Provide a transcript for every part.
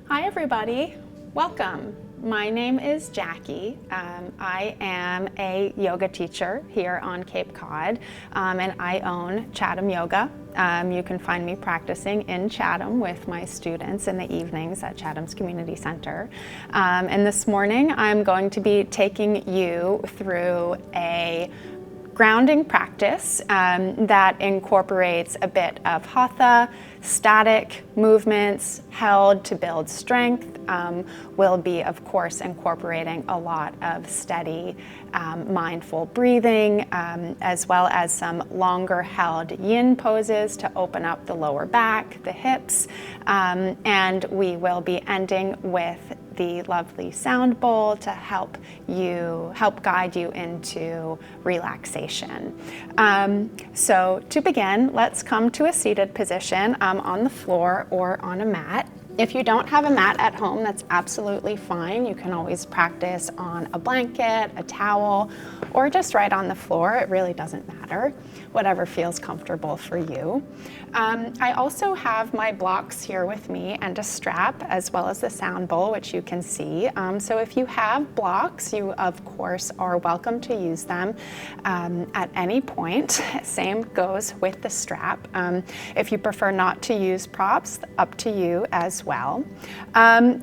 Hi everybody, welcome. My name is Jackie. I am a yoga teacher here on Cape Cod, and I own Chatham Yoga. You can find me practicing in Chatham with my students in the evenings at Chatham's Community Center. And this morning I'm going to be taking you through a grounding practice that incorporates a bit of hatha, static movements held to build strength. We'll be, of course, incorporating a lot of steady, mindful breathing, as well as some longer held yin poses to open up the lower back, the hips, and we will be ending with the lovely sound bowl to help guide you into relaxation. So to begin, let's come to a seated position on the floor or on a mat. If you don't have a mat at home, that's absolutely fine. You can always practice on a blanket, a towel, or just right on the floor. It really doesn't matter, whatever feels comfortable for you. I also have my blocks here with me and a strap, as well as the sound bowl, which you can see. So if you have blocks, you of course are welcome to use them at any point. Same goes with the strap. If you prefer not to use props, up to you as well.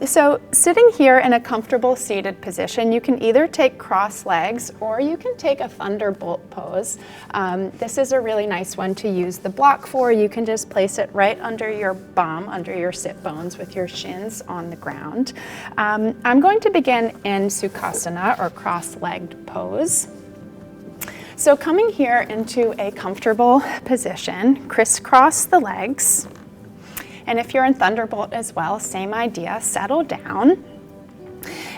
So sitting here in a comfortable seated position, you can either take cross legs or you can take a thunderbolt pose. This is a really nice one to use the block for. You can just place it right under your bum, under your sit bones with your shins on the ground. I'm going to begin in Sukhasana, or cross-legged pose. So coming here into a comfortable position, crisscross the legs. And if you're in Thunderbolt as well, same idea, settle down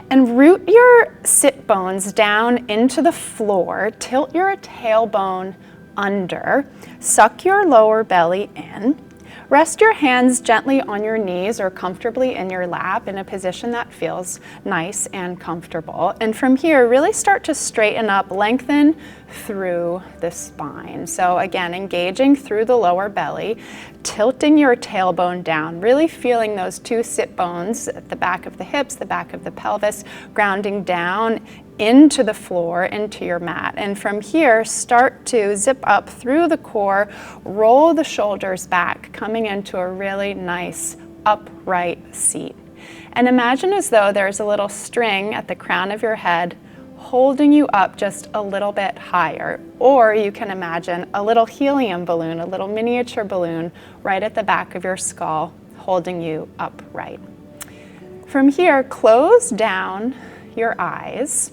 and root your sit bones down into the floor, tilt your tailbone under, suck your lower belly in, rest your hands gently on your knees or comfortably in your lap in a position that feels nice and comfortable. And from here, really start to straighten up, lengthen through the spine. So again, engaging through the lower belly, tilting your tailbone down, really feeling those two sit bones at the back of the hips, the back of the pelvis, grounding down into the floor, into your mat. And from here, start to zip up through the core, roll the shoulders back, coming into a really nice upright seat. And imagine as though there's a little string at the crown of your head holding you up just a little bit higher. Or you can imagine a little helium balloon, a little miniature balloon right at the back of your skull, holding you upright. From here, close down your eyes.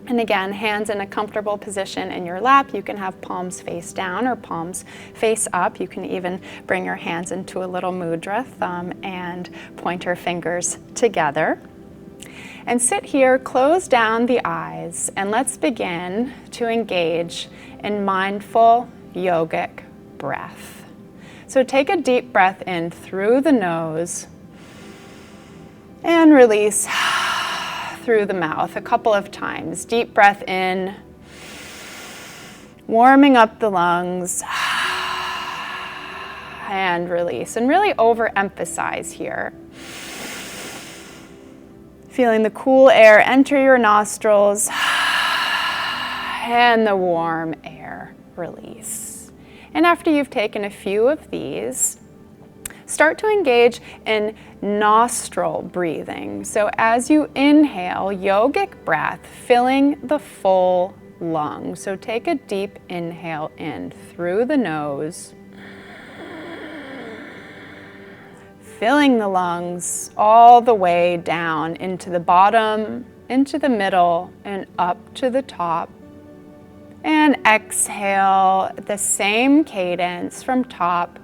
And again, hands in a comfortable position in your lap. You can have palms face down or palms face up. You can even bring your hands into a little mudra, thumb and pointer fingers together. And sit here, close down the eyes, and let's begin to engage in mindful yogic breath. So take a deep breath in through the nose and release through the mouth a couple of times. Deep breath in, warming up the lungs, and release. And really overemphasize here. Feeling the cool air enter your nostrils and the warm air release. And after you've taken a few of these, start to engage in nostril breathing. So as you inhale, yogic breath, filling the full lung. So take a deep inhale in through the nose, filling the lungs all the way down into the bottom, into the middle, and up to the top. And exhale the same cadence from top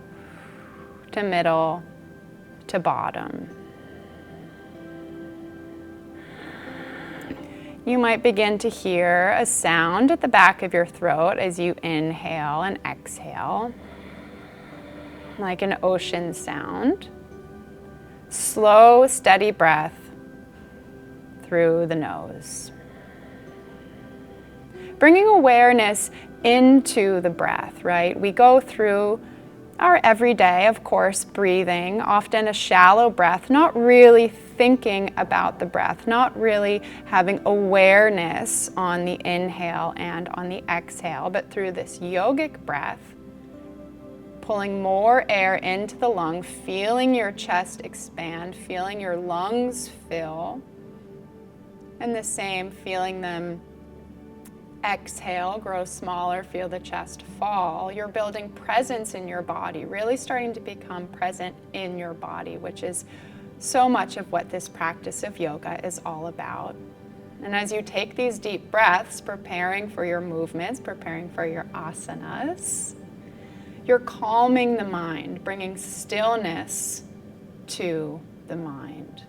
to middle to bottom. You might begin to hear a sound at the back of your throat as you inhale and exhale, like an ocean sound. Slow, steady breath through the nose. Bringing awareness into the breath, right? We go through our everyday, of course, breathing, often a shallow breath, not really thinking about the breath, not really having awareness on the inhale and on the exhale, but through this yogic breath, pulling more air into the lung, feeling your chest expand, feeling your lungs fill, and the same, feeling them exhale, grow smaller, feel the chest fall. You're building presence in your body, really starting to become present in your body, which is so much of what this practice of yoga is all about. And as you take these deep breaths, preparing for your movements, preparing for your asanas, you're calming the mind, bringing stillness to the mind.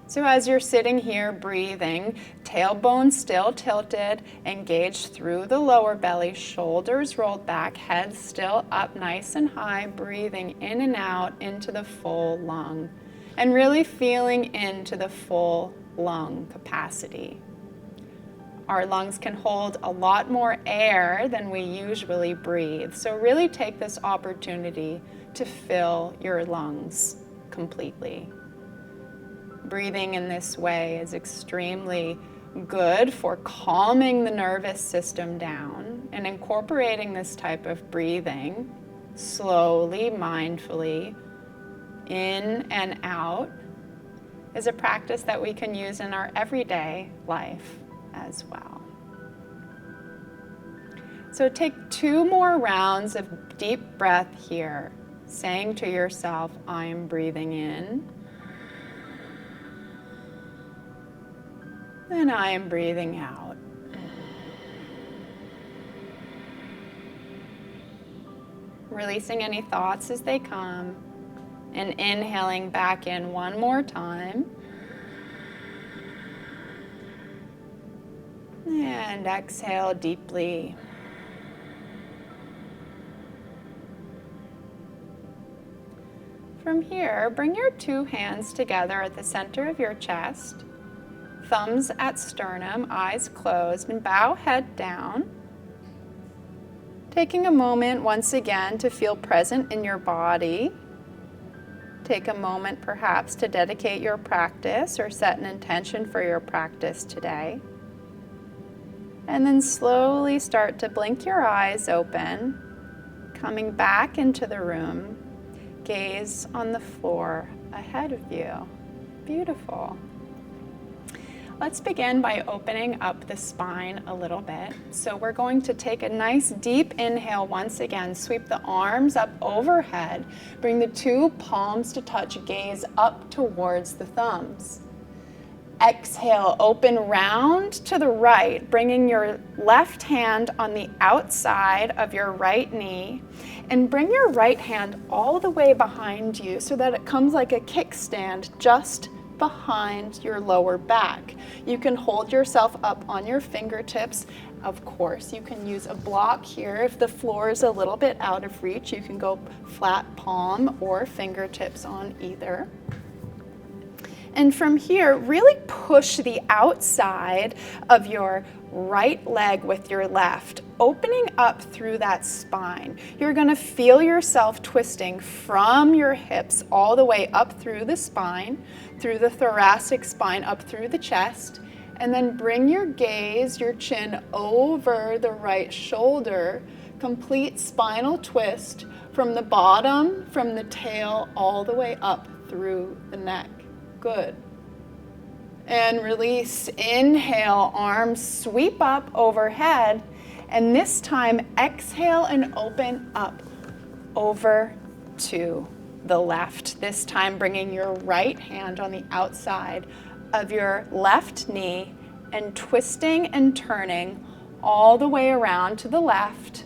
So as you're sitting here breathing, tailbone still tilted, engaged through the lower belly, shoulders rolled back, head still up nice and high, breathing in and out into the full lung, and really feeling into the full lung capacity. Our lungs can hold a lot more air than we usually breathe, so really take this opportunity to fill your lungs completely. Breathing in this way is extremely good for calming the nervous system down, and incorporating this type of breathing slowly, mindfully, in and out is a practice that we can use in our everyday life as well. So take 2 more rounds of deep breath here, saying to yourself, I am breathing in. And I am breathing out. Releasing any thoughts as they come, and inhaling back in one more time. And exhale deeply. From here, bring your 2 hands together at the center of your chest. Thumbs at sternum, eyes closed, and bow head down. Taking a moment once again to feel present in your body. Take a moment perhaps to dedicate your practice or set an intention for your practice today. And then slowly start to blink your eyes open, coming back into the room. Gaze on the floor ahead of you. Beautiful. Let's begin by opening up the spine a little bit. So we're going to take a nice deep inhale once again. Sweep the arms up overhead. Bring the 2 palms to touch. Gaze up towards the thumbs. Exhale, open round to the right, bringing your left hand on the outside of your right knee, and bring your right hand all the way behind you so that it comes like a kickstand just behind your lower back. You can hold yourself up on your fingertips. Of course, you can use a block here. If the floor is a little bit out of reach, you can go flat palm or fingertips on either. And from here, really push the outside of your right leg with your left, opening up through that spine. You're going to feel yourself twisting from your hips all the way up through the spine, through the thoracic spine, up through the chest, and then bring your gaze, your chin over the right shoulder. Complete spinal twist from the bottom, from the tail, all the way up through the neck. Good. And release. Inhale, arms sweep up overhead. And this time, exhale and open up over to the left. This time, bringing your right hand on the outside of your left knee and twisting and turning all the way around to the left.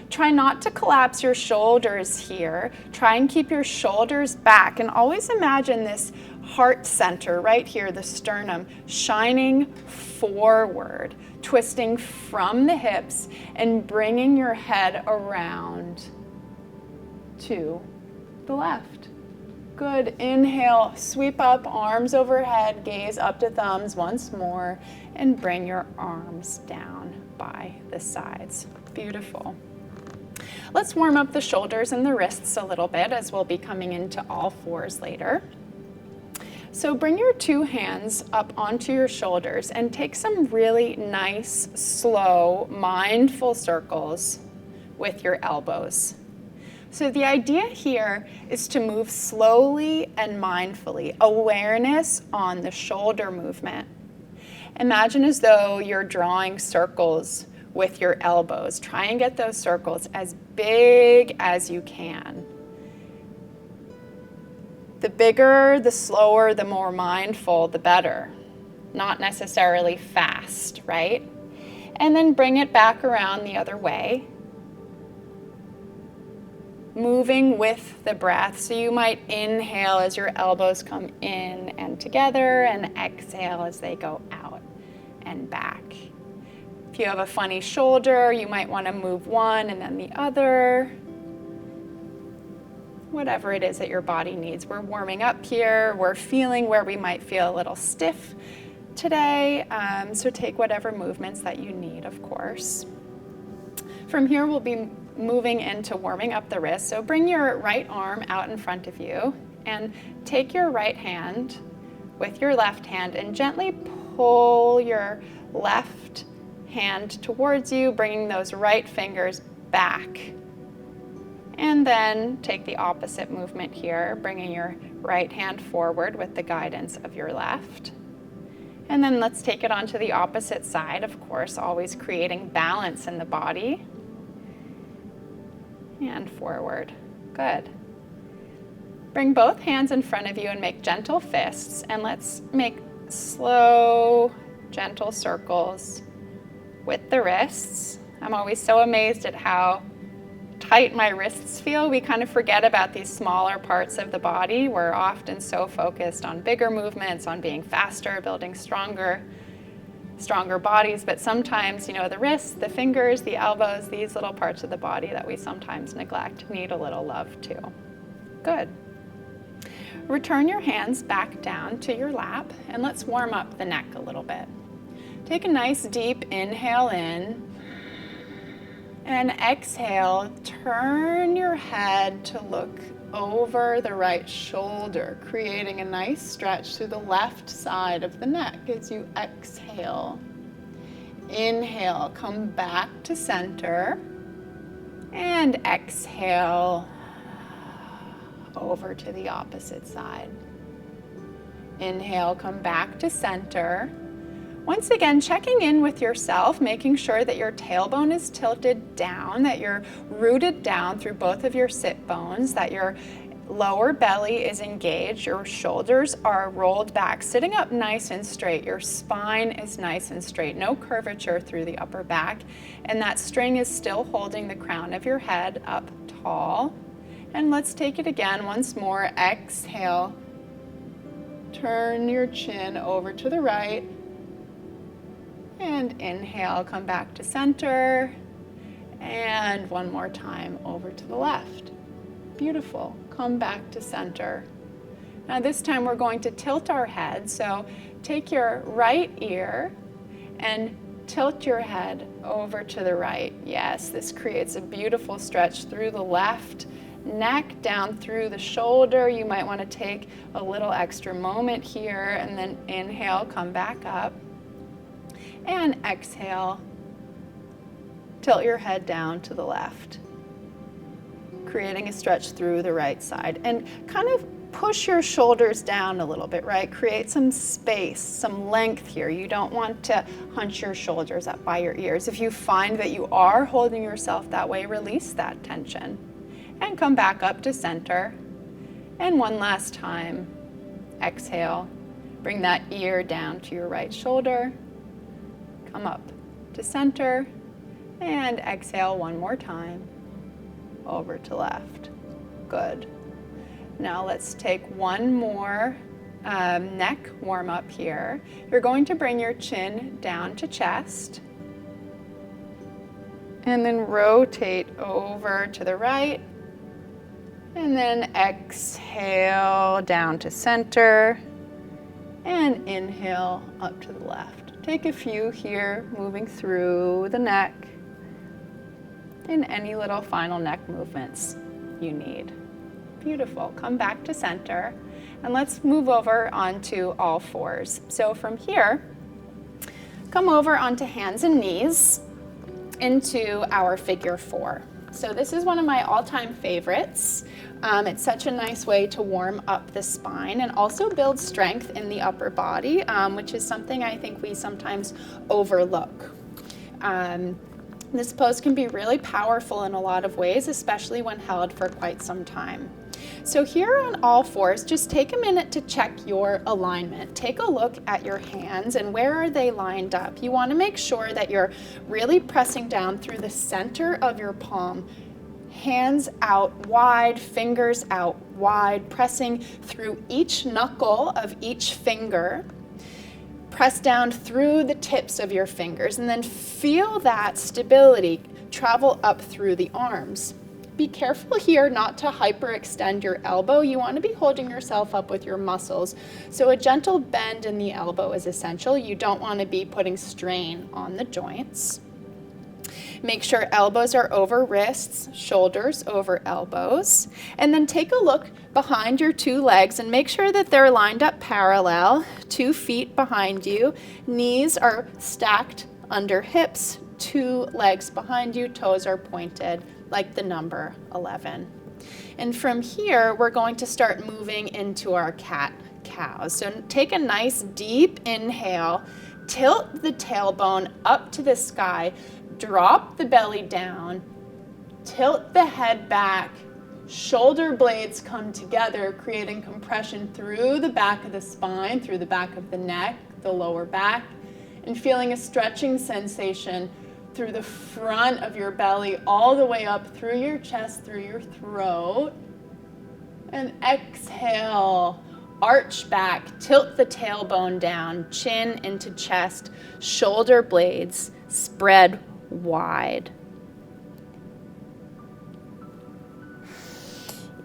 Try not to collapse your shoulders here. Try and keep your shoulders back, and always imagine this heart center right here, the sternum, shining forward, twisting from the hips and bringing your head around to the left. Good. Inhale, sweep up, arms overhead, gaze up to thumbs once more, and bring your arms down by the sides. Beautiful. let's warm up the shoulders and the wrists a little bit, as we'll be coming into all fours later. So bring your two hands up onto your shoulders and take some really nice, slow, mindful circles with your elbows. So the idea here is to move slowly and mindfully, awareness on the shoulder movement. Imagine as though you're drawing circles with your elbows. Try and get those circles as big as you can. The bigger, the slower, the more mindful, the better. Not necessarily fast, right? And then bring it back around the other way. Moving with the breath. So you might inhale as your elbows come in and together, and exhale as they go out and back. If you have a funny shoulder, you might want to move one and then the other. Whatever it is that your body needs. We're warming up here. We're feeling where we might feel a little stiff today. So take whatever movements that you need, of course. From here, we'll be moving into warming up the wrist. So bring your right arm out in front of you and take your right hand with your left hand and gently pull your left hand towards you, bringing those right fingers back. And then take the opposite movement here, bringing your right hand forward with the guidance of your left. And then let's take it onto the opposite side, of course, always creating balance in the body. And forward. Good. Bring both hands in front of you and make gentle fists. And let's make slow, gentle circles with the wrists. I'm always so amazed at how tight my wrists feel. We kind of forget about these smaller parts of the body. We're often so focused on bigger movements, on being faster, building stronger bodies, but sometimes, the wrists, the fingers, the elbows, these little parts of the body that we sometimes neglect need a little love too. Good. Return your hands back down to your lap and let's warm up the neck a little bit. Take a nice deep inhale in. And exhale, turn your head to look over the right shoulder, creating a nice stretch through the left side of the neck as you exhale. Inhale, come back to center. And exhale, over to the opposite side. Inhale, come back to center. Once again, checking in with yourself, making sure that your tailbone is tilted down, that you're rooted down through both of your sit bones, that your lower belly is engaged, your shoulders are rolled back, sitting up nice and straight, your spine is nice and straight, no curvature through the upper back, and that string is still holding the crown of your head up tall. And let's take it again once more. Exhale, turn your chin over to the right. And inhale, come back to center. And one more time over to the left. Beautiful. Come back to center. Now this time we're going to tilt our head. So take your right ear and tilt your head over to the right. Yes, this creates a beautiful stretch through the left neck, down through the shoulder. You might want to take a little extra moment here and then inhale, come back up. And exhale, tilt your head down to the left, creating a stretch through the right side. And kind of push your shoulders down a little bit, right? Create some space, some length here. You don't want to hunch your shoulders up by your ears. If you find that you are holding yourself that way, release that tension. And come back up to center. And one last time, exhale. Bring that ear down to your right shoulder. Come up to center and exhale one more time, over to left. Good. Now let's take one more neck warm up here. You're going to bring your chin down to chest and then rotate over to the right and then exhale down to center and inhale up to the left. Take a few here, moving through the neck. and any little final neck movements you need. Beautiful. Come back to center, and let's move over onto all fours. So from here, come over onto hands and knees into our figure four. So this is one of my all-time favorites. It's such a nice way to warm up the spine and also build strength in the upper body, which is something I think we sometimes overlook. This pose can be really powerful in a lot of ways, especially when held for quite some time. So here on all fours, just take a minute to check your alignment. Take a look at your hands and where are they lined up. You want to make sure that you're really pressing down through the center of your palm. Hands out wide, fingers out wide, pressing through each knuckle of each finger. Press down through the tips of your fingers and then feel that stability travel up through the arms. Be careful here not to hyperextend your elbow. You want to be holding yourself up with your muscles. So a gentle bend in the elbow is essential. You don't want to be putting strain on the joints. Make sure elbows are over wrists, shoulders over elbows. And then take a look behind your two legs and make sure that they're lined up parallel, 2 feet behind you. Knees are stacked under hips, 2 legs behind you, toes are pointed like the number 11. And from here, we're going to start moving into our cat-cow. So take a nice deep inhale, tilt the tailbone up to the sky, drop the belly down, tilt the head back, shoulder blades come together, creating compression through the back of the spine, through the back of the neck, the lower back, and feeling a stretching sensation through the front of your belly, all the way up through your chest, through your throat. And exhale, arch back, tilt the tailbone down, chin into chest, shoulder blades spread wide.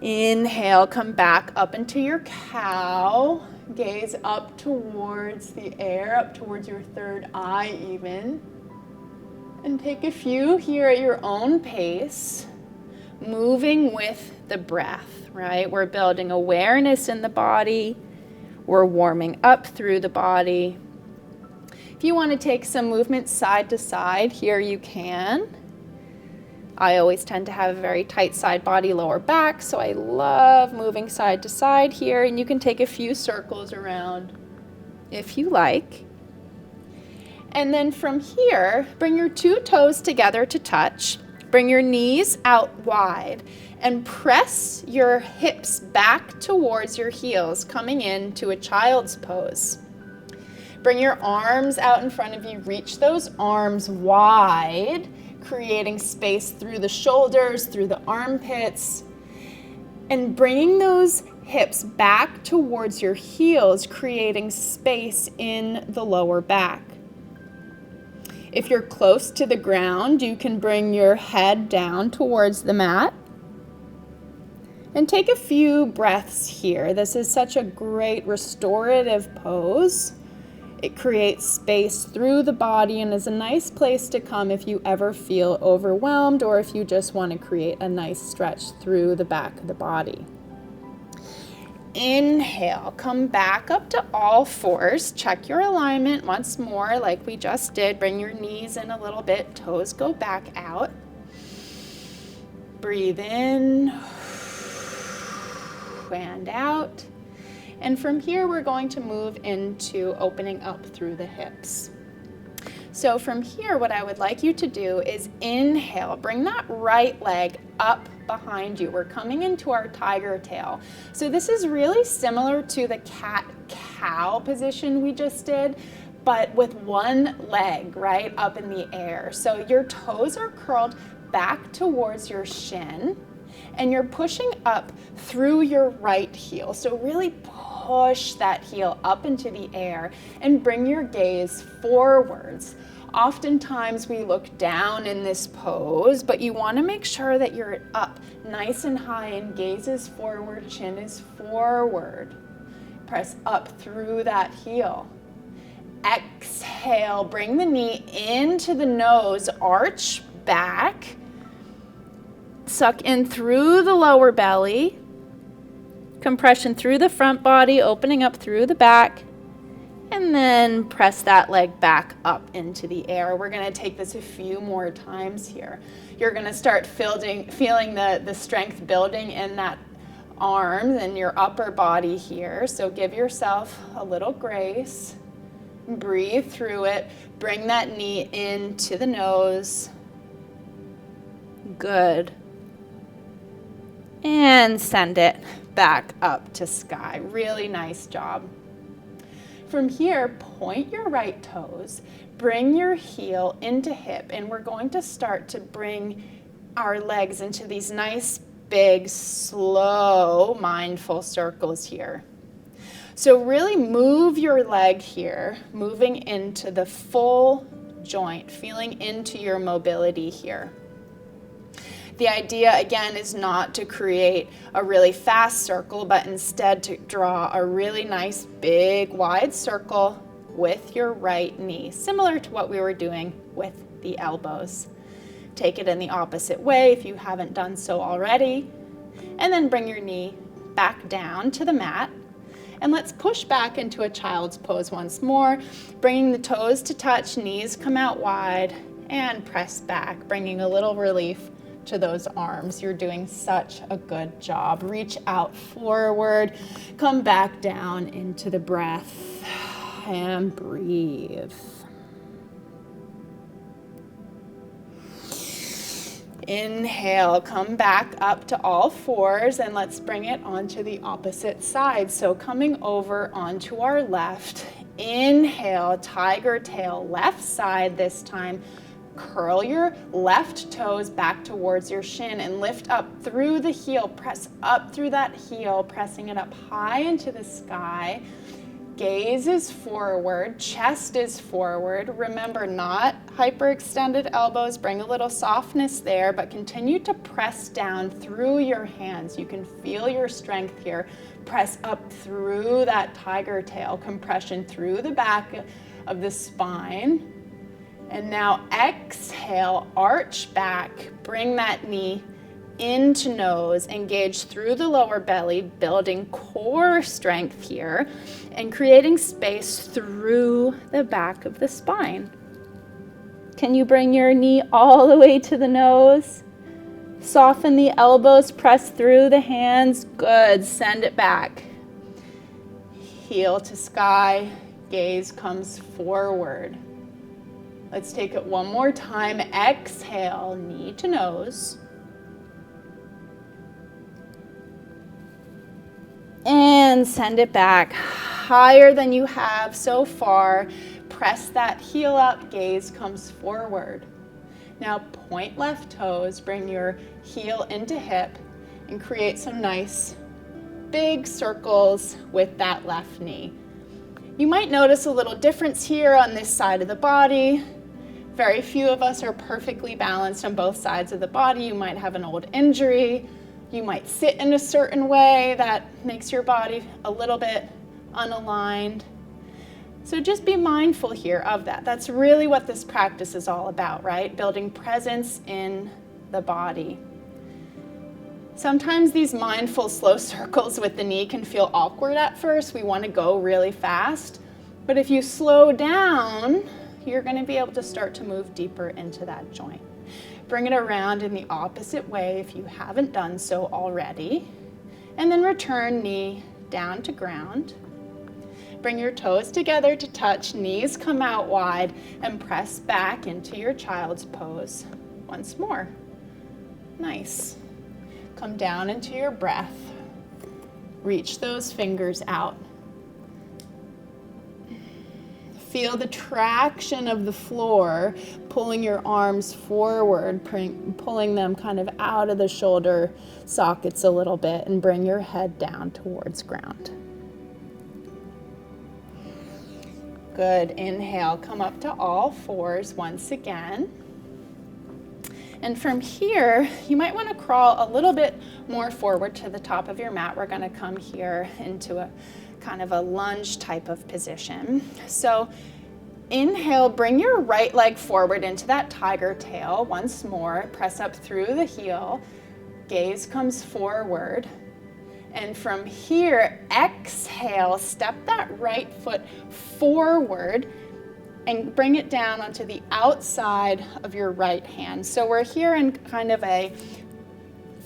Inhale, come back up into your cow. Gaze up towards the air, up towards your third eye even. And take a few here at your own pace, moving with the breath, right? We're building awareness in the body. We're warming up through the body. If you want to take some movement side to side, here you can. I always tend to have a very tight side body, lower back, so I love moving side to side here, and you can take a few circles around if you like. And then from here, bring your 2 toes together to touch. Bring your knees out wide and press your hips back towards your heels, coming into a child's pose. Bring your arms out in front of you. Reach those arms wide, creating space through the shoulders, through the armpits, and bringing those hips back towards your heels, creating space in the lower back. If you're close to the ground, you can bring your head down towards the mat. And take a few breaths here. This is such a great restorative pose. It creates space through the body and is a nice place to come if you ever feel overwhelmed or if you just want to create a nice stretch through the back of the body. Inhale, come back up to all fours. Check your alignment once more like we just did. Bring your knees in a little bit, toes go back out. Breathe in and out. And from here, we're going to move into opening up through the hips. So from here, what I would like you to do is inhale, bring that right leg up behind you. We're coming into our tiger tail. So this is really similar to the cat-cow position we just did, but with one leg, right, up in the air. So your toes are curled back towards your shin, and you're pushing up through your right heel. So really push that heel up into the air and bring your gaze forwards. Oftentimes we look down in this pose, but you want to make sure that you're up nice and high and gaze is forward, chin is forward. Press up through that heel. Exhale, bring the knee into the nose, arch back. Suck in through the lower belly. Compression through the front body, opening up through the back. And then press that leg back up into the air. We're going to take this a few more times here. You're going to start feeling the strength building in that arms and your upper body here. So give yourself a little grace. Breathe through it. Bring that knee into the nose. Good. And send it back up to sky. Really nice job. From here, point your right toes. Bring your heel into hip, and we're going to start to bring our legs into these nice, big, slow, mindful circles here. So really move your leg here, moving into the full joint, feeling into your mobility here. The idea, again, is not to create a really fast circle, but instead to draw a really nice, big, wide circle with your right knee, similar to what we were doing with the elbows. Take it in the opposite way if you haven't done so already. And then bring your knee back down to the mat. And let's push back into a child's pose once more, bringing the toes to touch, knees come out wide, and press back, bringing a little relief to those arms. You're doing such a good job. Reach out forward, come back down into the breath, and breathe. Inhale, come back up to all fours, and let's bring it onto the opposite side. So coming over onto our left, inhale, tiger tail, left side this time. Curl your left toes back towards your shin and lift up through the heel. Press up through that heel, pressing it up high into the sky. Gaze is forward, chest is forward. Remember, not hyperextended elbows. Bring a little softness there, but continue to press down through your hands. You can feel your strength here. Press up through that tiger tail, compression through the back of the spine. And now exhale, arch back, bring that knee into nose, engage through the lower belly, building core strength here, and creating space through the back of the spine. Can you bring your knee all the way to the nose? Soften the elbows, press through the hands. Good, send it back. Heel to sky, gaze comes forward. Let's take it one more time. Exhale, knee to nose. And send it back higher than you have so far. Press that heel up, gaze comes forward. Now point left toes, bring your heel into hip, and create some nice big circles with that left knee. You might notice a little difference here on this side of the body. Very few of us are perfectly balanced on both sides of the body. You might have an old injury. You might sit in a certain way that makes your body a little bit unaligned. So just be mindful here of that. That's really what this practice is all about, right? Building presence in the body. Sometimes these mindful slow circles with the knee can feel awkward at first. We want to go really fast. But if you slow down, you're going to be able to start to move deeper into that joint. Bring it around in the opposite way if you haven't done so already. And then return knee down to ground. Bring your toes together to touch, knees come out wide, and press back into your child's pose once more. Nice. Come down into your breath. Reach those fingers out. Feel the traction of the floor, pulling your arms forward, pulling them kind of out of the shoulder sockets a little bit, and bring your head down towards ground. Good. Inhale, come up to all fours once again. And from here, you might want to crawl a little bit more forward to the top of your mat. We're going to come here into a kind of a lunge type of position. So inhale, bring your right leg forward into that tiger tail once more. Press up through the heel. gaze comes forward. And from here, exhale, step that right foot forward and bring it down onto the outside of your right hand. So we're here in kind of a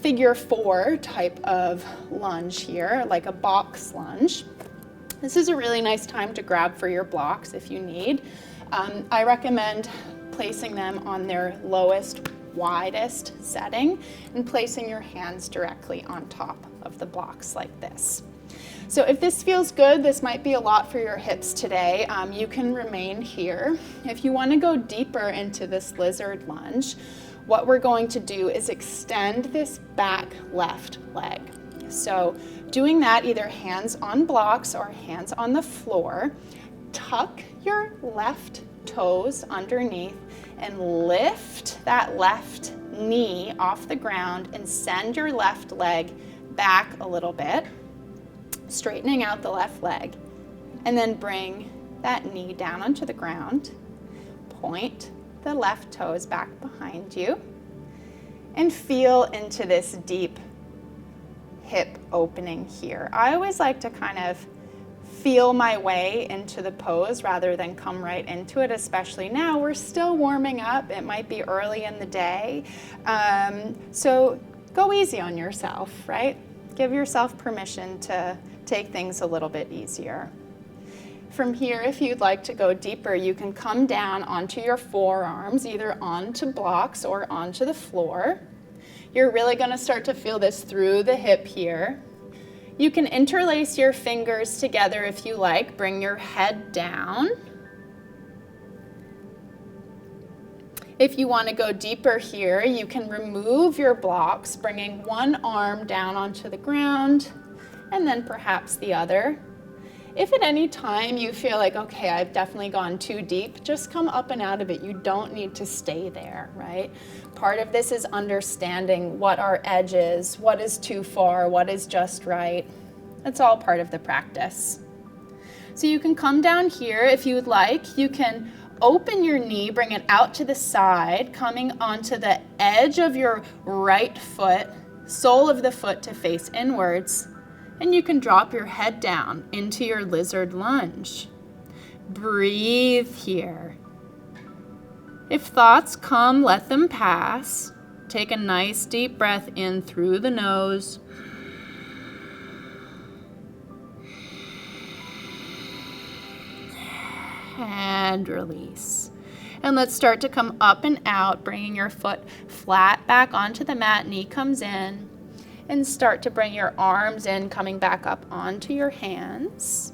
figure 4 type of lunge here, like a box lunge. This is a really nice time to grab for your blocks if you need. I recommend placing them on their lowest, widest setting and placing your hands directly on top of the blocks like this. So if this feels good, this might be a lot for your hips today. You can remain here. If you want to go deeper into this lizard lunge, what we're going to do is extend this back left leg. So doing that, either hands on blocks or hands on the floor, tuck your left toes underneath and lift that left knee off the ground and send your left leg back a little bit, straightening out the left leg, and then bring that knee down onto the ground. Point the left toes back behind you and feel into this deep hip opening here. I always like to kind of feel my way into the pose rather than come right into it, especially now. We're still warming up. It might be early in the day. So go easy on yourself, right? Give yourself permission to take things a little bit easier. From here, if you'd like to go deeper, you can come down onto your forearms, either onto blocks or onto the floor. You're really going to start to feel this through the hip here. You can interlace your fingers together if you like. Bring your head down. If you want to go deeper here, you can remove your blocks, bringing one arm down onto the ground and then perhaps the other. If at any time you feel like, okay, I've definitely gone too deep, just come up and out of it. You don't need to stay there, right? Part of this is understanding what our edge is, what is too far, what is just right. It's all part of the practice. So you can come down here if you would like. You can open your knee, bring it out to the side, coming onto the edge of your right foot, sole of the foot to face inwards. And you can drop your head down into your lizard lunge. Breathe here. If thoughts come, let them pass. Take a nice deep breath in through the nose. And release. And let's start to come up and out, bringing your foot flat back onto the mat, knee comes in. And start to bring your arms in, coming back up onto your hands.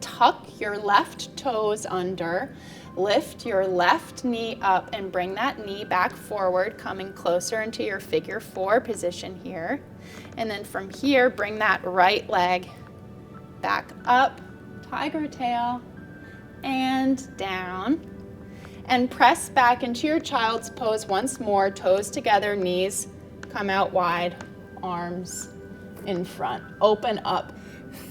Tuck your left toes under. Lift your left knee up and bring that knee back forward, coming closer into your figure 4 position here. And then from here, bring that right leg back up, tiger tail, and down. And press back into your child's pose once more, toes together, knees come out wide. Arms in front. Open up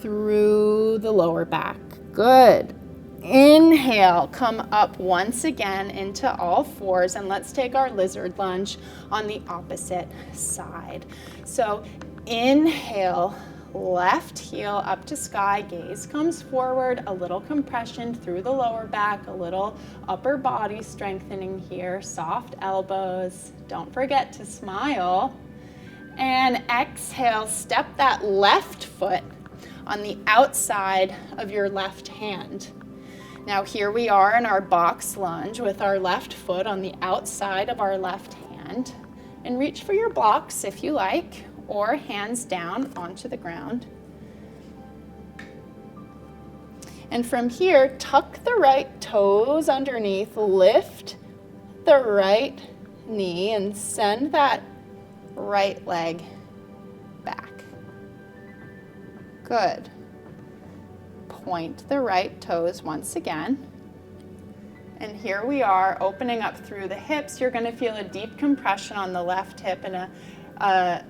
through the lower back. Good. Inhale, come up once again into all fours, and let's take our lizard lunge on the opposite side. So inhale, left heel up to sky, gaze comes forward, a little compression through the lower back, a little upper body strengthening here, soft elbows. Don't forget to smile. And exhale, step that left foot on the outside of your left hand. Now here we are in our box lunge with our left foot on the outside of our left hand. And reach for your blocks if you like, or hands down onto the ground. And from here, tuck the right toes underneath, lift the right knee and send that right leg back. Good. Point the right toes once again. And here we are opening up through the hips. You're going to feel a deep compression on the left hip and a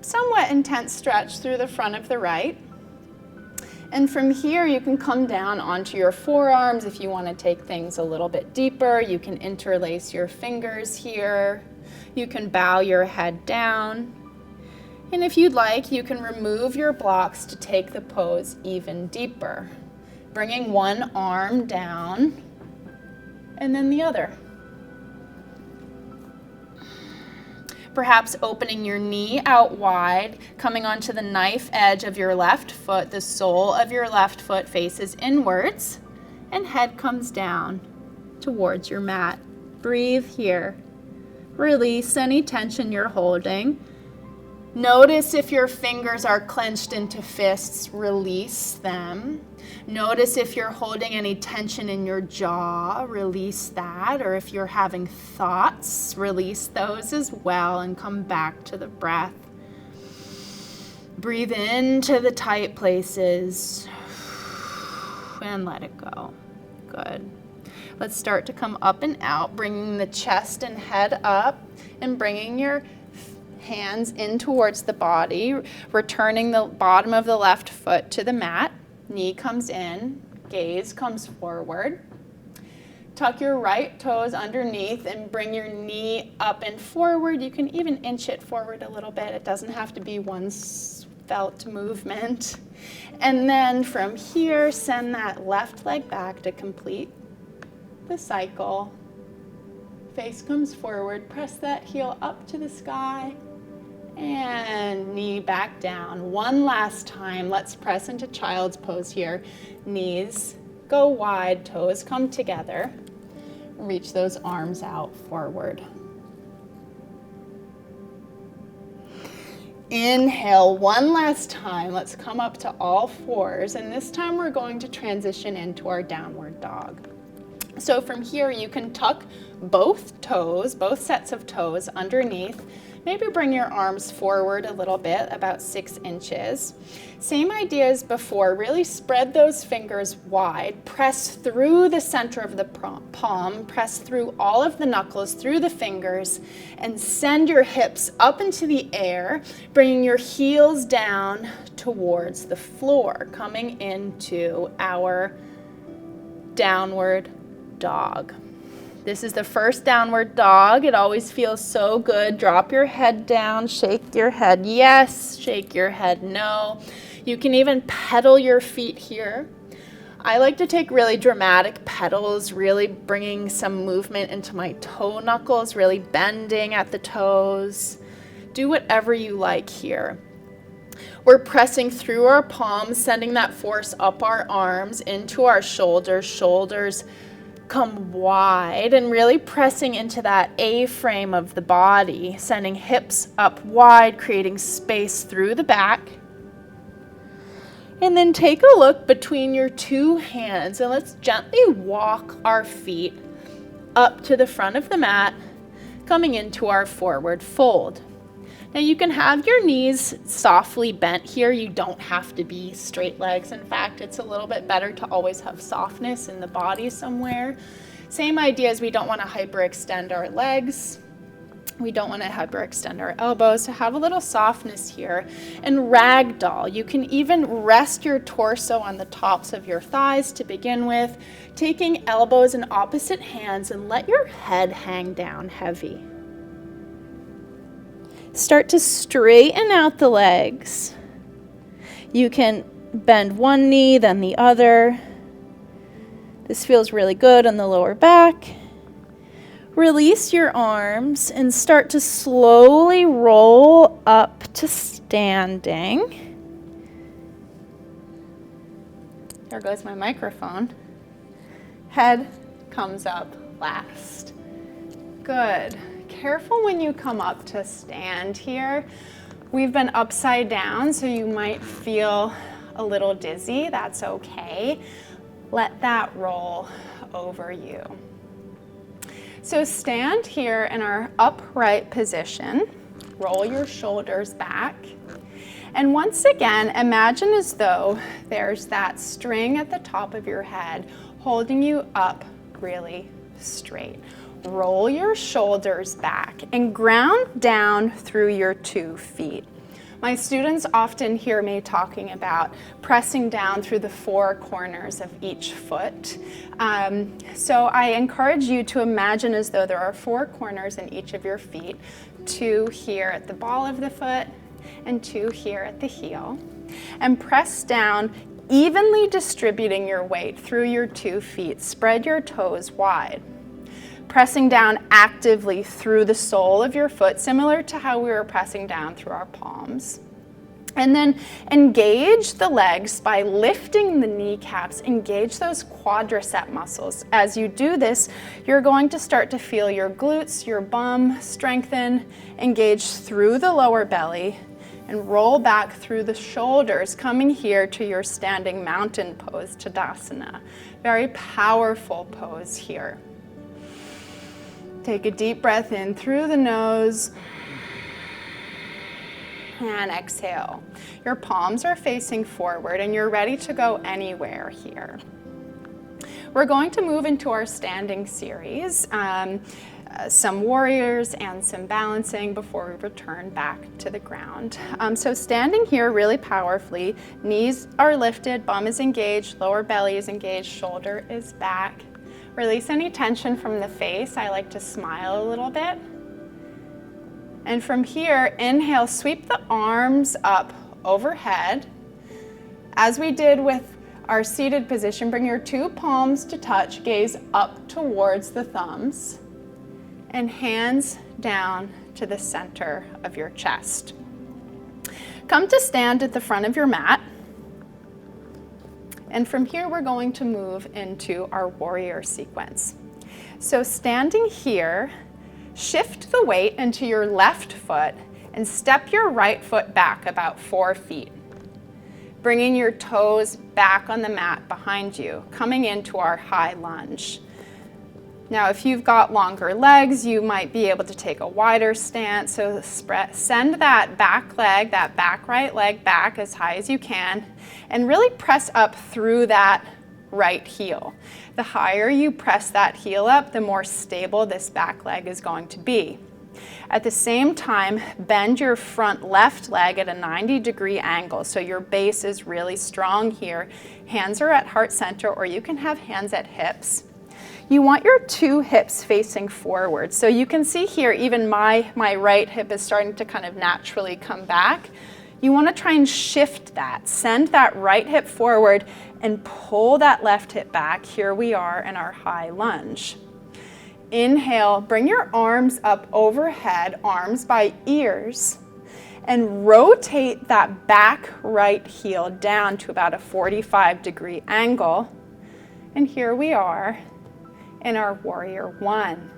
somewhat intense stretch through the front of the right. And from here, you can come down onto your forearms. If you want to take things a little bit deeper, you can interlace your fingers here. You can bow your head down. And if you'd like, you can remove your blocks to take the pose even deeper. Bringing one arm down and then the other. Perhaps opening your knee out wide, coming onto the knife edge of your left foot. The sole of your left foot faces inwards and head comes down towards your mat. Breathe here. Release any tension you're holding. Notice if your fingers are clenched into fists, release them. Notice if you're holding any tension in your jaw, release that. Or if you're having thoughts, release those as well and come back to the breath. Breathe into the tight places and let it go. Good. Let's start to come up and out, bringing the chest and head up and bringing your hands in towards the body, returning the bottom of the left foot to the mat. Knee comes in, gaze comes forward. Tuck your right toes underneath and bring your knee up and forward. You can even inch it forward a little bit. It doesn't have to be one svelte movement. And then from here, send that left leg back to complete the cycle. Face comes forward, press that heel up to the sky. And knee back down. One last time, let's press into child's pose here. Knees go wide, toes come together. Reach those arms out forward. Inhale one last time. Let's come up to all fours. And this time we're going to transition into our downward dog. So from here, you can tuck both toes, both sets of toes underneath. Maybe bring your arms forward a little bit, about 6 inches. Same idea as before, really spread those fingers wide, press through the center of the palm, press through all of the knuckles, through the fingers, and send your hips up into the air, bringing your heels down towards the floor, coming into our downward dog. This is the first downward dog. It always feels so good. Drop your head down, shake your head yes, shake your head no. You can even pedal your feet here. I like to take really dramatic pedals, really bringing some movement into my toe knuckles, really bending at the toes. Do whatever you like here. We're pressing through our palms, sending that force up our arms, into our shoulders. Shoulders come wide and really pressing into that A-frame of the body, sending hips up wide, creating space through the back. And then take a look between your two hands and let's gently walk our feet up to the front of the mat, coming into our forward fold. Now you can have your knees softly bent here. You don't have to be straight legs. In fact, it's a little bit better to always have softness in the body somewhere. Same idea as we don't want to hyperextend our legs. We don't want to hyperextend our elbows. So have a little softness here. And ragdoll, you can even rest your torso on the tops of your thighs to begin with, taking elbows in opposite hands and let your head hang down heavy. Start to straighten out the legs. You can bend one knee, then the other. This feels really good on the lower back. Release your arms and start to slowly roll up to standing. There goes my microphone. Head comes up last. Good. Careful when you come up to stand here. We've been upside down, so you might feel a little dizzy. That's okay. Let that roll over you. So stand here in our upright position. Roll your shoulders back. And once again, imagine as though there's that string at the top of your head holding you up really straight. Roll your shoulders back and ground down through your 2 feet. My students often hear me talking about pressing down through the four corners of each foot. So I encourage you to imagine as though there are four corners in each of your feet, 2 here at the ball of the foot and 2 here at the heel. And press down, evenly distributing your weight through your 2 feet. Spread your toes wide. Pressing down actively through the sole of your foot, similar to how we were pressing down through our palms. And then engage the legs by lifting the kneecaps, engage those quadricep muscles. As you do this, you're going to start to feel your glutes, your bum strengthen, engage through the lower belly, and roll back through the shoulders, coming here to your standing mountain pose, Tadasana. Very powerful pose here. Take a deep breath in through the nose and exhale. Your palms are facing forward and you're ready to go anywhere here. We're going to move into our standing series, some warriors and some balancing before we return back to the ground. So standing here really powerfully, knees are lifted, bum is engaged, lower belly is engaged, shoulder is back. Release any tension from the face. I like to smile a little bit. And from here, inhale, sweep the arms up overhead. As we did with our seated position, bring your 2 palms to touch, gaze up towards the thumbs, and hands down to the center of your chest. Come to stand at the front of your mat. And from here, we're going to move into our warrior sequence. So standing here, shift the weight into your left foot and step your right foot back about 4 feet. Bringing your toes back on the mat behind you, coming into our high lunge. Now, if you've got longer legs, you might be able to take a wider stance. So send that back leg, that back right leg back as high as you can, and really press up through that right heel. The higher you press that heel up, the more stable this back leg is going to be. At the same time, bend your front left leg at a 90-degree angle, so your base is really strong here. Hands are at heart center, or you can have hands at hips. You want your 2 hips facing forward. So you can see here, even my right hip is starting to kind of naturally come back. You want to try and shift that. Send that right hip forward and pull that left hip back. Here we are in our high lunge. Inhale, bring your arms up overhead, arms by ears, and rotate that back right heel down to about a 45-degree angle. And here we are in our warrior 1.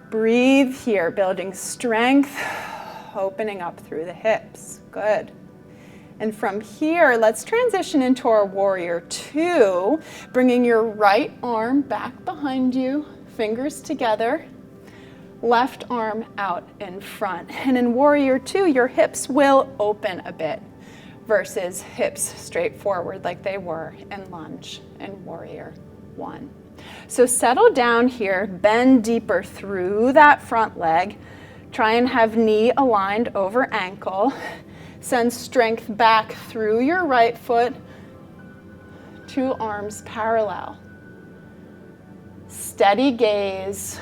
Breathe here, building strength, opening up through the hips. Good. And from here, let's transition into our warrior 2, bringing your right arm back behind you, fingers together, left arm out in front. And in warrior 2, your hips will open a bit versus hips straight forward like they were in lunge and warrior 1. So settle down here, bend deeper through that front leg. Try and have knee aligned over ankle. Send strength back through your right foot, 2 arms parallel. Steady gaze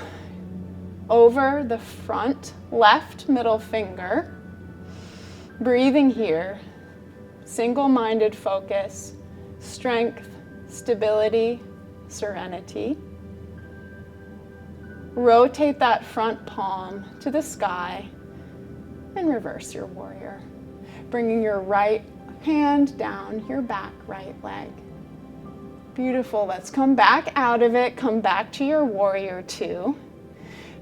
over the front left middle finger. Breathing here, single-minded focus, strength, stability, serenity. Rotate that front palm to the sky and reverse your warrior. Bringing your right hand down your back right leg. Beautiful. Let's come back out of it. Come back to your warrior 2.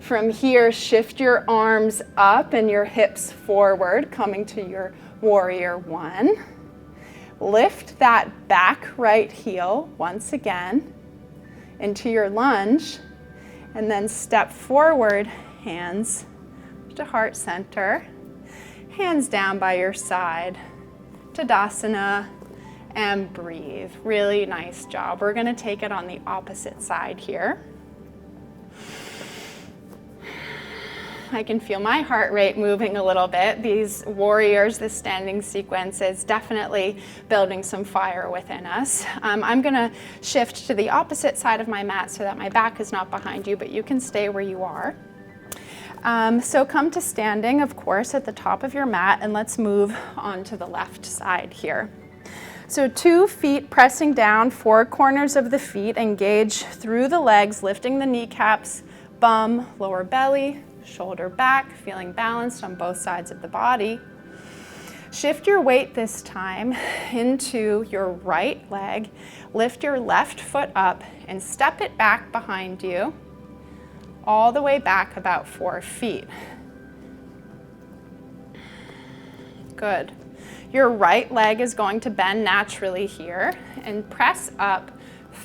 From here, shift your arms up and your hips forward, coming to your warrior 1. Lift that back right heel once again into your lunge, and then step forward, hands to heart center, hands down by your side, Tadasana, and breathe. Really nice job. We're going to take it on the opposite side here. I can feel my heart rate moving a little bit. These warriors, this standing sequence is definitely building some fire within us. I'm gonna shift to the opposite side of my mat so that my back is not behind you, but you can stay where you are. So come to standing, of course, at the top of your mat, and let's move on to the left side here. So 2 feet pressing down, 4 corners of the feet, engage through the legs, lifting the kneecaps, bum, lower belly, shoulder back, feeling balanced on both sides of the body. Shift your weight this time into your right leg, lift your left foot up and step it back behind you, all the way back about 4 feet. Good. Your right leg is going to bend naturally here and press up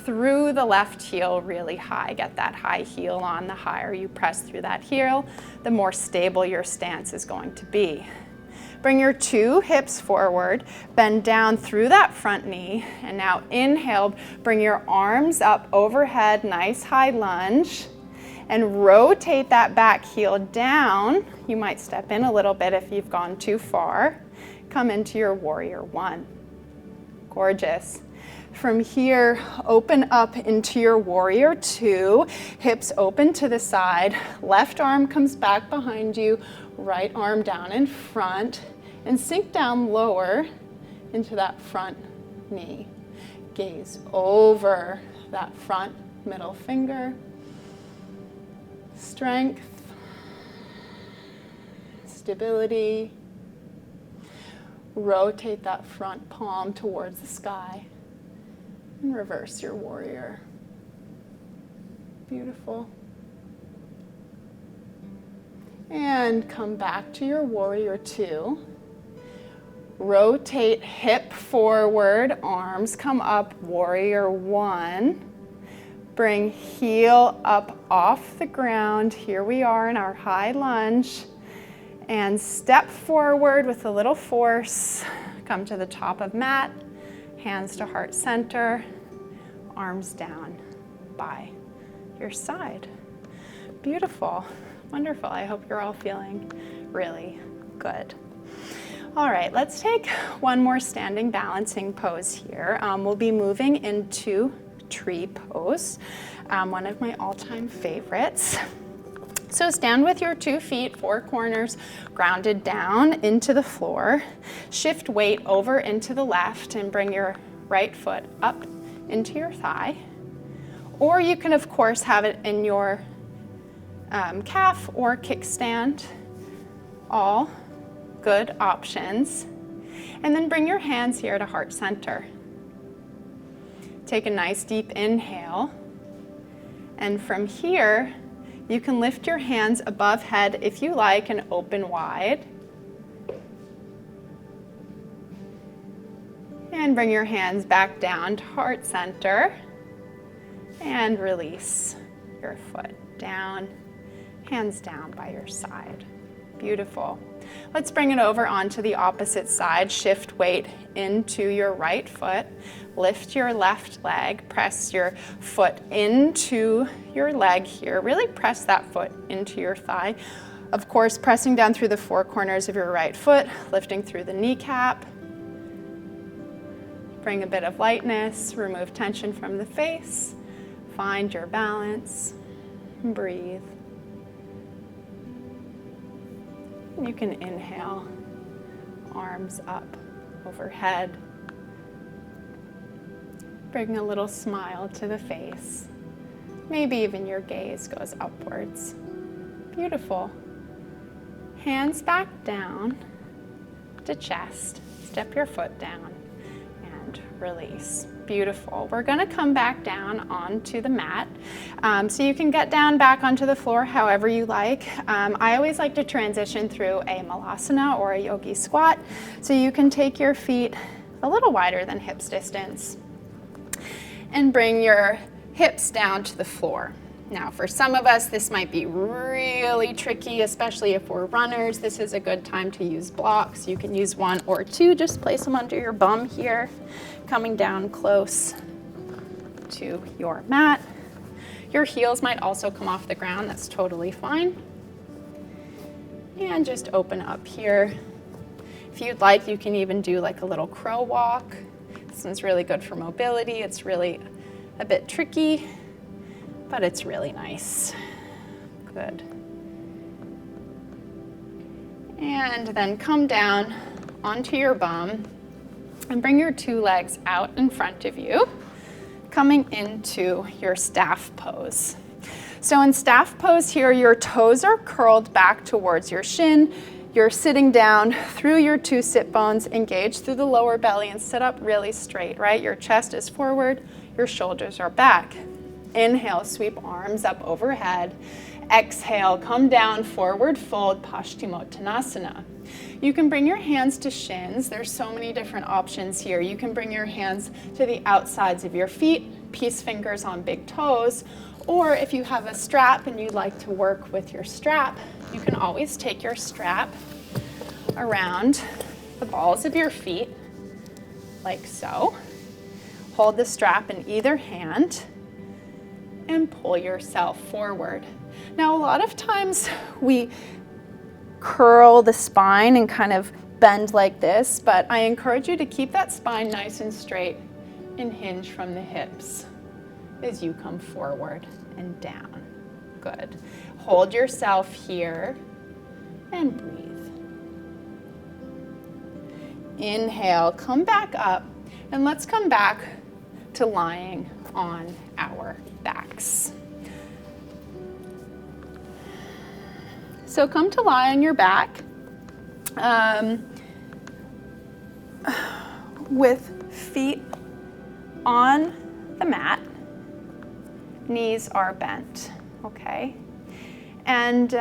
through the left heel really high. Get that high heel on. The higher you press through that heel, the more stable your stance is going to be. Bring your 2 hips forward, bend down through that front knee, and now inhale, bring your arms up overhead, nice high lunge, and rotate that back heel down. You might step in a little bit if you've gone too far. Come into your warrior 1. Gorgeous. From here, open up into your warrior 2. Hips open to the side. Left arm comes back behind you. Right arm down in front. And sink down lower into that front knee. Gaze over that front middle finger. Strength. Stability. Rotate that front palm towards the sky and reverse your warrior. Beautiful. And come back to your warrior 2. Rotate hip forward, arms come up, warrior 1. Bring heel up off the ground. Here we are in our high lunge. And step forward with a little force. Come to the top of mat, hands to heart center, arms down by your side. Beautiful, wonderful. I hope you're all feeling really good. All right, let's take one more standing balancing pose here. We'll be moving into tree pose, one of my all-time favorites. So stand with your 2 feet, 4 corners, grounded down into the floor. Shift weight over into the left and bring your right foot up into your thigh. Or you can, of course, have it in your calf or kickstand. All good options. And then bring your hands here to heart center. Take a nice deep inhale. And from here, you can lift your hands above head if you like and open wide. And bring your hands back down to heart center. And release your foot down, hands down by your side. Beautiful. Let's bring it over onto the opposite side. Shift weight into your right foot. Lift your left leg. Press your foot into your leg here. Really press that foot into your thigh. Of course, pressing down through the 4 corners of your right foot, lifting through the kneecap. Bring a bit of lightness. Remove tension from the face. Find your balance. Breathe. You can inhale, arms up overhead. Bring a little smile to the face. Maybe even your gaze goes upwards. Beautiful. Hands back down to chest. Step your foot down and release. Beautiful. We're going to come back down onto the mat. So you can get down back onto the floor however you like. I always like to transition through a malasana or a yogi squat. So you can take your feet a little wider than hips distance and bring your hips down to the floor. Now, for some of us, this might be really tricky, especially if we're runners. This is a good time to use blocks. You can use 1 or 2, just place them under your bum here, coming down close to your mat. Your heels might also come off the ground, that's totally fine. And just open up here. If you'd like, you can even do like a little crow walk. This one's really good for mobility. It's really a bit tricky, but it's really nice. Good. And then come down onto your bum and bring your two legs out in front of you, coming into your staff pose. So in staff pose here, your toes are curled back towards your shin. You're sitting down through your two sit bones, engage through the lower belly and sit up really straight, right? Your chest is forward, your shoulders are back. Inhale, sweep arms up overhead. Exhale, come down, forward fold, Paschimottanasana. You can bring your hands to shins. There's so many different options here. You can bring your hands to the outsides of your feet, peace fingers on big toes, or if you have a strap and you'd like to work with your strap, you can always take your strap around the balls of your feet, like so. Hold the strap in either hand and pull yourself forward. Now, a lot of times we curl the spine and kind of bend like this, but I encourage you to keep that spine nice and straight and hinge from the hips as you come forward and down. Good. Hold yourself here and breathe. Inhale, come back up, and let's come back to lying on our backs. So come to lie on your back with feet on the mat, knees are bent, okay? And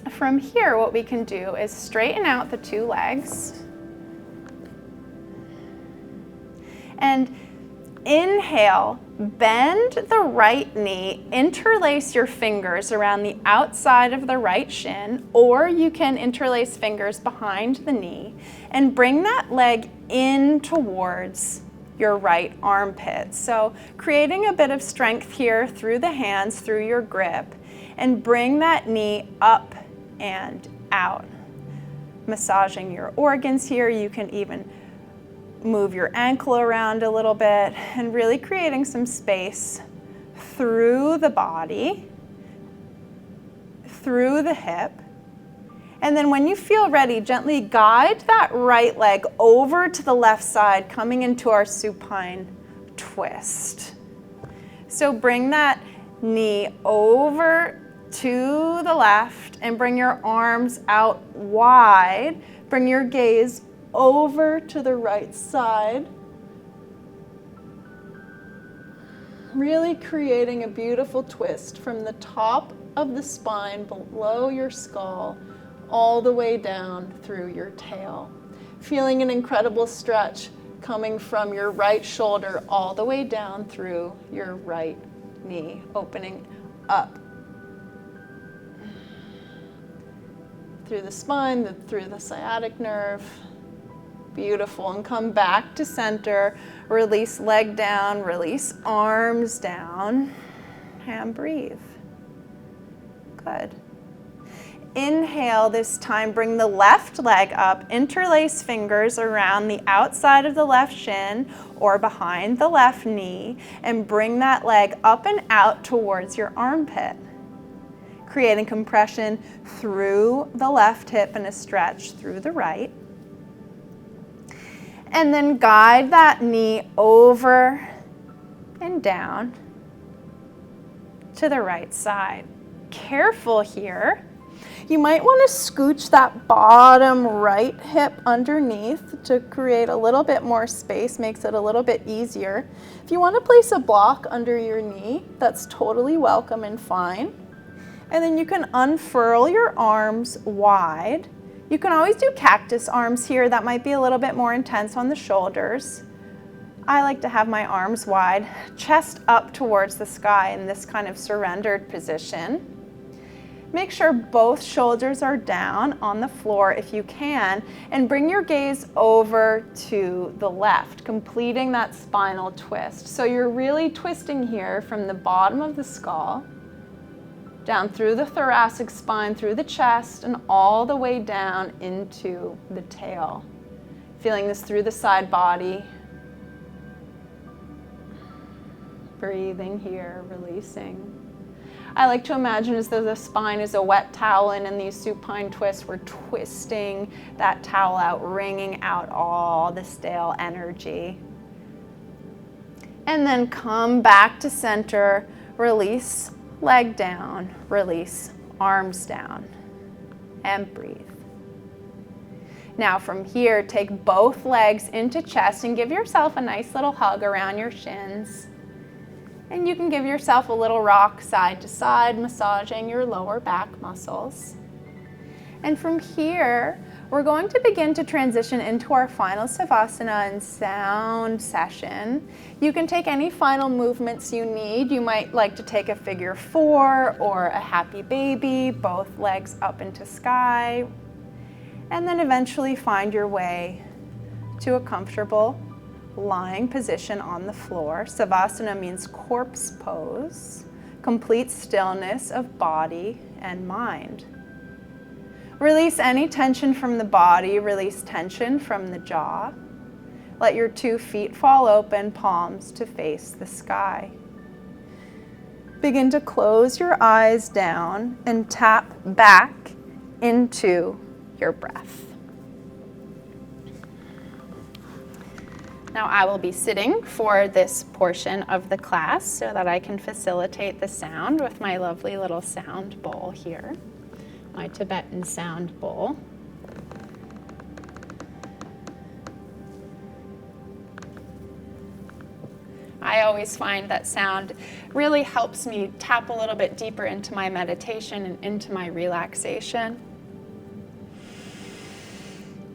from here, what we can do is straighten out the two legs and inhale, bend the right knee, interlace your fingers around the outside of the right shin, or you can interlace fingers behind the knee and bring that leg in towards your right armpit. So creating a bit of strength here through the hands, through your grip, and bring that knee up and out. Massaging your organs here, you can even move your ankle around a little bit and really creating some space through the body, through the hip. And then when you feel ready, gently guide that right leg over to the left side, coming into our supine twist. So bring that knee over to the left and bring your arms out wide. Bring your gaze over to the right side. Really creating a beautiful twist from the top of the spine below your skull all the way down through your tail. Feeling an incredible stretch coming from your right shoulder all the way down through your right knee, opening up through the spine, through the sciatic nerve. Beautiful. And come back to center. Release leg down, release arms down, and breathe. Good. Inhale this time, bring the left leg up, interlace fingers around the outside of the left shin or behind the left knee, and bring that leg up and out towards your armpit. Creating compression through the left hip and a stretch through the right. And then guide that knee over and down to the right side. Careful here. You might want to scooch that bottom right hip underneath to create a little bit more space, makes it a little bit easier. If you want to place a block under your knee, that's totally welcome and fine. And then you can unfurl your arms wide. You can always do cactus arms here. That might be a little bit more intense on the shoulders. I like to have my arms wide, chest up towards the sky in this kind of surrendered position. Make sure both shoulders are down on the floor if you can, and bring your gaze over to the left, completing that spinal twist. So you're really twisting here from the bottom of the skull Down through the thoracic spine, through the chest, and all the way down into the tail. Feeling this through the side body. Breathing here, releasing. I like to imagine as though the spine is a wet towel, and in these supine twists, we're twisting that towel out, wringing out all the stale energy. And then come back to center, release leg down, release arms down, and breathe. Now from here, take both legs into chest and give yourself a nice little hug around your shins. And you can give yourself a little rock side to side, massaging your lower back muscles. And from here, we're going to begin to transition into our final Savasana and sound session. You can take any final movements you need. You might like to take a figure 4 or a happy baby, both legs up into sky. And then eventually find your way to a comfortable lying position on the floor. Savasana means corpse pose, complete stillness of body and mind. Release any tension from the body, release tension from the jaw. Let your 2 feet fall open, palms to face the sky. Begin to close your eyes down and tap back into your breath. Now I will be sitting for this portion of the class so that I can facilitate the sound with my lovely little sound bowl here, my Tibetan sound bowl. I always find that sound really helps me tap a little bit deeper into my meditation and into my relaxation.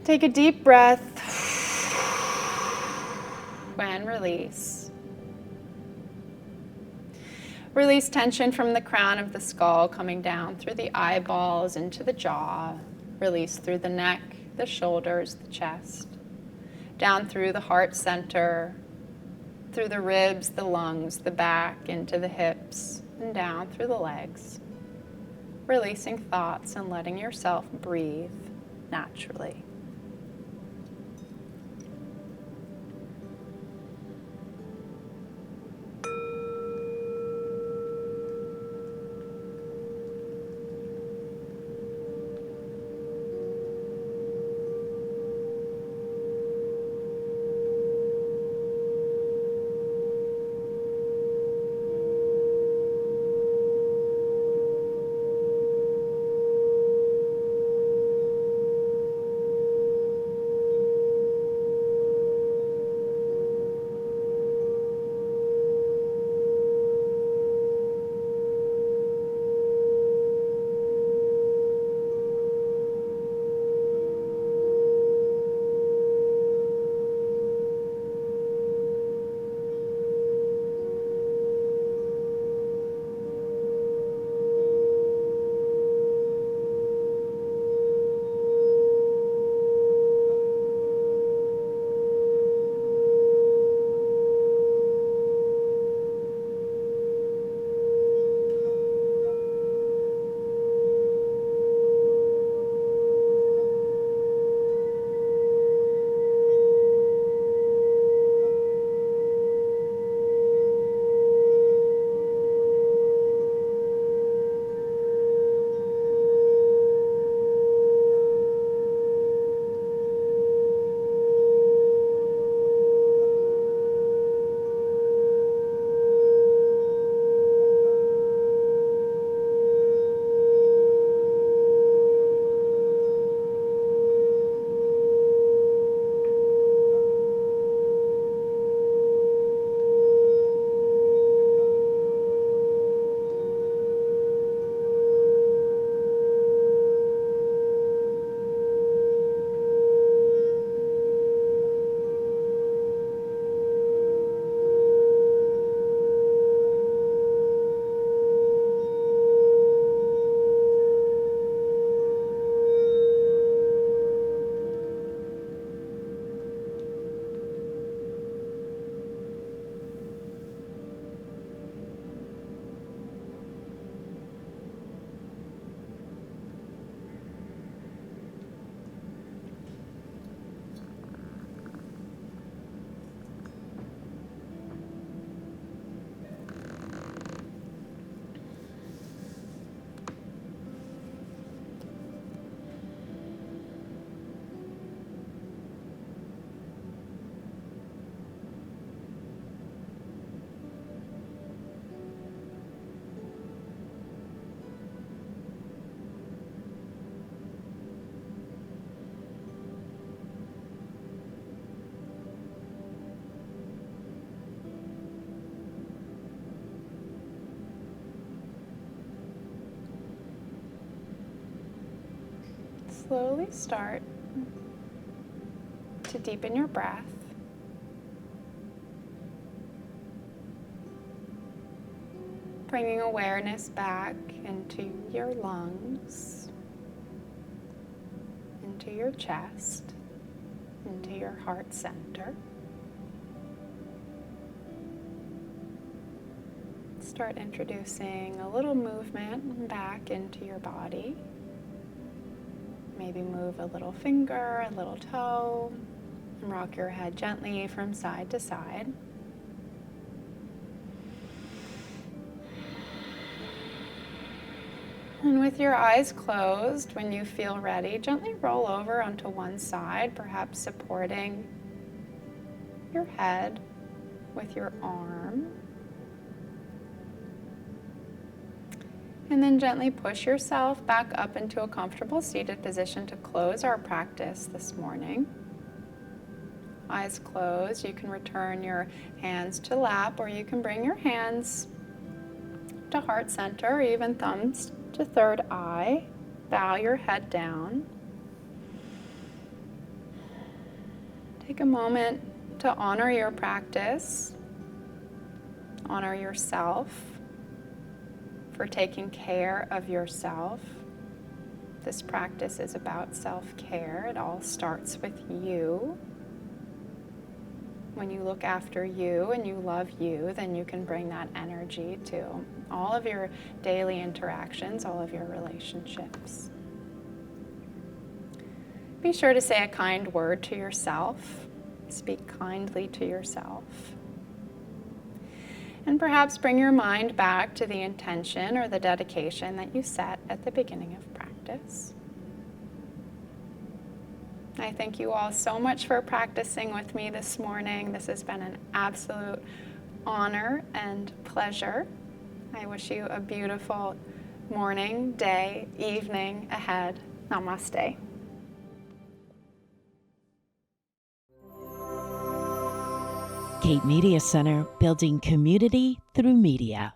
Take a deep breath. And release. Release tension from the crown of the skull coming down through the eyeballs into the jaw. Release through the neck, the shoulders, the chest. Down through the heart center, through the ribs, the lungs, the back, into the hips, and down through the legs. Releasing thoughts and letting yourself breathe naturally. slowly start to deepen your breath. Bringing awareness back into your lungs, into your chest, into your heart center. Start introducing a little movement back into your body. Maybe move a little finger, a little toe, and rock your head gently from side to side. And with your eyes closed, when you feel ready, gently roll over onto one side, perhaps supporting your head with your arm. And then gently push yourself back up into a comfortable seated position to close our practice this morning. Eyes closed, you can return your hands to lap, or you can bring your hands to heart center, or even thumbs to third eye. Bow your head down. Take a moment to honor your practice, honor yourself for taking care of yourself. This practice is about self-care. It all starts with you. When you look after you and you love you, then you can bring that energy to all of your daily interactions, all of your relationships. Be sure to say a kind word to yourself. Speak kindly to yourself. And perhaps bring your mind back to the intention or the dedication that you set at the beginning of practice. I thank you all so much for practicing with me this morning. This has been an absolute honor and pleasure. I wish you a beautiful morning, day, evening ahead. Namaste. Cape Media Center, building community through media.